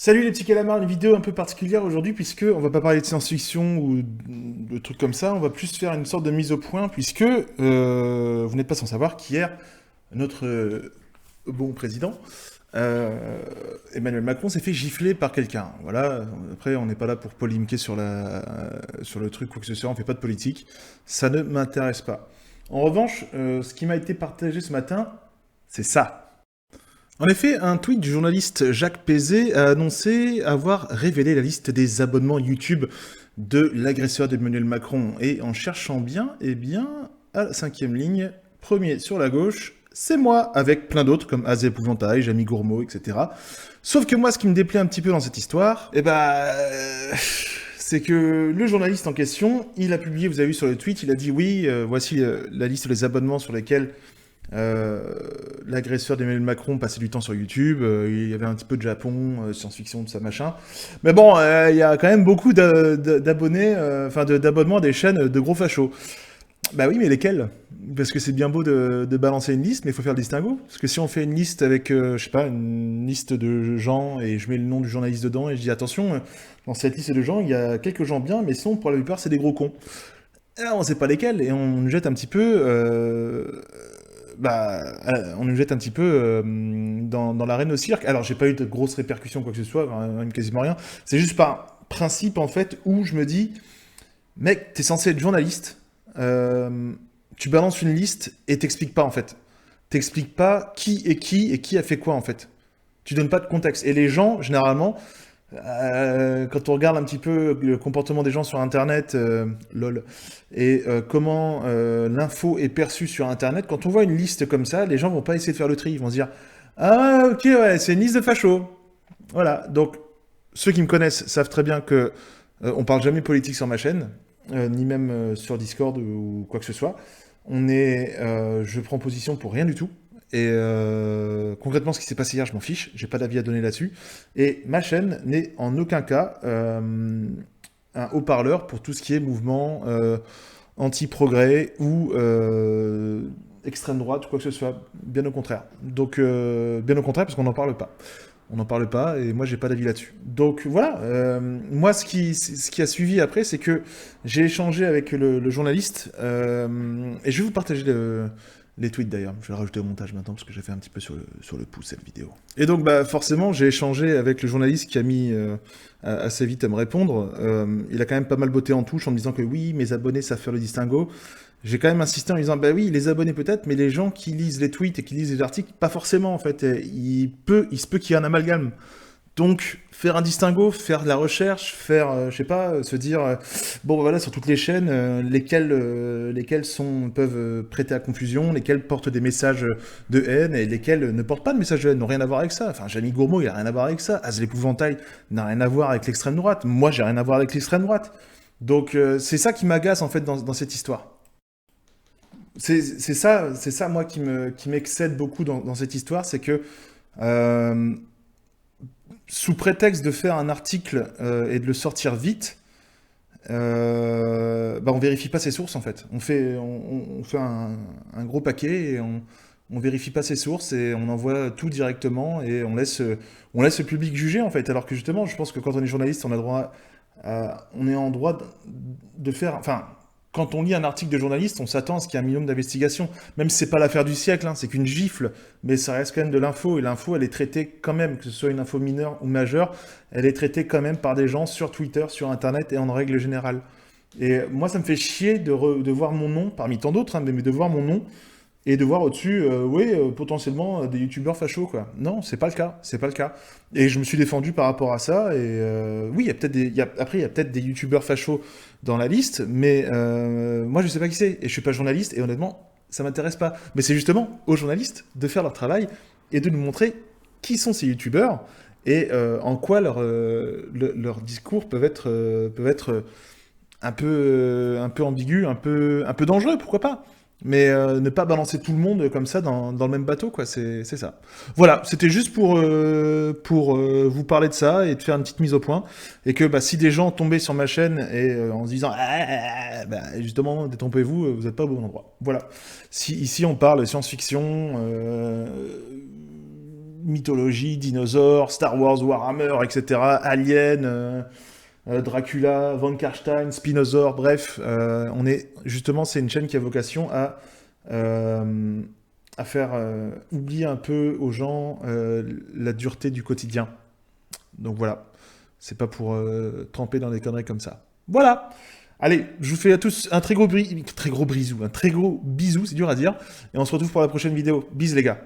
Salut les petits calamars, une vidéo un peu particulière aujourd'hui puisque on va pas parler de science-fiction ou de trucs comme ça, on va plus faire une sorte de mise au point puisque vous n'êtes pas sans savoir qu'hier notre bon président euh, Emmanuel Macron s'est fait gifler par quelqu'un. Voilà, après on n'est pas là pour polémiquer sur le truc quoi que ce soit, on fait pas de politique, ça ne m'intéresse pas. En revanche, ce qui m'a été partagé ce matin, c'est ça. En effet, un tweet du journaliste Jacques Pézé a annoncé avoir révélé la liste des abonnements YouTube de l'agresseur d'Emmanuel Macron. Et en cherchant bien, eh bien, à la cinquième ligne, premier sur la gauche, c'est moi, avec plein d'autres comme Az Épouvantail, Jamie Gourmaud, etc. Sauf que moi, ce qui me déplaît un petit peu dans cette histoire, c'est que le journaliste en question, il a publié, vous avez vu sur le tweet, il a dit oui, voici la liste des abonnements sur lesquels l'agresseur d'Emmanuel Macron passait du temps sur YouTube, il y avait un petit peu de Japon, science-fiction, tout ça, machin. Mais bon, il y a quand même beaucoup d'abonnés, d'abonnements à des chaînes de gros fachos. Bah oui, mais lesquels? Parce que c'est bien beau de balancer une liste, mais il faut faire le distinguo. Parce que si on fait une liste avec, je sais pas, une liste de gens, et je mets le nom du journaliste dedans, et je dis attention, dans cette liste de gens, il y a quelques gens bien, mais sinon, pour la plupart, c'est des gros cons. Et là, on sait pas lesquels, et on nous jette un petit peu on nous jette un petit peu dans l'arène au cirque. Alors, j'ai pas eu de grosses répercussions, quoi que ce soit, même quasiment rien. C'est juste par principe, en fait, où je me dis, mec, t'es censé être journaliste, tu balances une liste et t'expliques pas, en fait. T'expliques pas qui et qui a fait quoi, en fait. Tu donnes pas de contexte. Et les gens, généralement, quand on regarde un petit peu le comportement des gens sur Internet, lol, et comment l'info est perçue sur Internet, quand on voit une liste comme ça, les gens vont pas essayer de faire le tri, ils vont se dire ah ok ouais c'est une liste de fachos. Voilà, donc ceux qui me connaissent savent très bien que on parle jamais politique sur ma chaîne, ni même sur Discord ou quoi que ce soit. Je prends position pour rien du tout. Et concrètement, ce qui s'est passé hier, je m'en fiche. J'ai pas d'avis à donner là-dessus. Et ma chaîne n'est en aucun cas un haut-parleur pour tout ce qui est mouvement anti-progrès ou extrême droite ou quoi que ce soit. Bien au contraire. Donc, bien au contraire, parce qu'on n'en parle pas. On n'en parle pas et moi j'ai pas d'avis là-dessus. Donc voilà, moi ce qui a suivi après, c'est que j'ai échangé avec le journaliste et je vais vous partager les tweets d'ailleurs. Je vais le rajouter au montage maintenant parce que j'ai fait un petit peu sur le pouce cette vidéo. Et donc bah forcément j'ai échangé avec le journaliste qui a mis assez vite à me répondre. Il a quand même pas mal botté en touche en me disant que oui, mes abonnés savent faire le distinguo. J'ai quand même insisté en disant, bah oui, les abonnés peut-être, mais les gens qui lisent les tweets et qui lisent les articles, pas forcément en fait. Et il se peut qu'il y ait un amalgame. Donc, faire un distinguo, faire de la recherche, faire, je sais pas, se dire, bon bah, voilà, sur toutes les chaînes, lesquelles peuvent prêter à confusion, lesquelles portent des messages de haine et lesquelles ne portent pas de messages de haine, n'ont rien à voir avec ça. Enfin, Jamie Gourmaud, il a rien à voir avec ça. Az l'épouvantail n'a rien à voir avec l'extrême droite. Moi, j'ai rien à voir avec l'extrême droite. Donc, c'est ça qui m'agace en fait dans cette histoire. C'est ça moi qui m'excède beaucoup dans cette histoire, c'est que euh, sous prétexte de faire un article et de le sortir vite, on vérifie pas ses sources en fait. On fait un gros paquet et on vérifie pas ses sources et on envoie tout directement et on laisse le public juger en fait. Alors que justement, je pense que quand on est journaliste, on est en droit de faire, enfin, quand on lit un article de journaliste, on s'attend à ce qu'il y ait un minimum d'investigation. Même si c'est pas l'affaire du siècle, hein, c'est qu'une gifle, mais ça reste quand même de l'info. Et l'info, elle est traitée quand même, que ce soit une info mineure ou majeure, elle est traitée quand même par des gens sur Twitter, sur Internet et en règle générale. Et moi, ça me fait chier de voir mon nom, parmi tant d'autres, hein, mais de voir mon nom et de voir au-dessus, oui, potentiellement des youtubeurs fachos, quoi. Non, c'est pas le cas, c'est pas le cas. Et je me suis défendu par rapport à ça, et oui, il y a peut-être après, il y a peut-être des youtubeurs fachos dans la liste, mais moi, je sais pas qui c'est, et je suis pas journaliste, et honnêtement, ça m'intéresse pas. Mais c'est justement aux journalistes de faire leur travail et de nous montrer qui sont ces youtubeurs et en quoi leurs discours peuvent être un peu ambigus, un peu dangereux, pourquoi pas. Mais ne pas balancer tout le monde comme ça dans le même bateau, quoi, c'est ça. Voilà, c'était juste pour vous parler de ça et de faire une petite mise au point. Et que bah, si des gens tombaient sur ma chaîne et en se disant bah, justement, détrompez-vous, vous n'êtes pas au bon endroit. Voilà. Si ici on parle science-fiction, mythologie, dinosaures, Star Wars, Warhammer, etc., Alien, Dracula, Von Karstein, Spinosaur, bref, justement, c'est une chaîne qui a vocation euh, à faire oublier un peu aux gens la dureté du quotidien. Donc voilà, c'est pas pour tremper dans des conneries comme ça. Voilà. Allez, je vous fais à tous un très gros bisou, un très gros bisou, c'est dur à dire, et on se retrouve pour la prochaine vidéo. Bis les gars.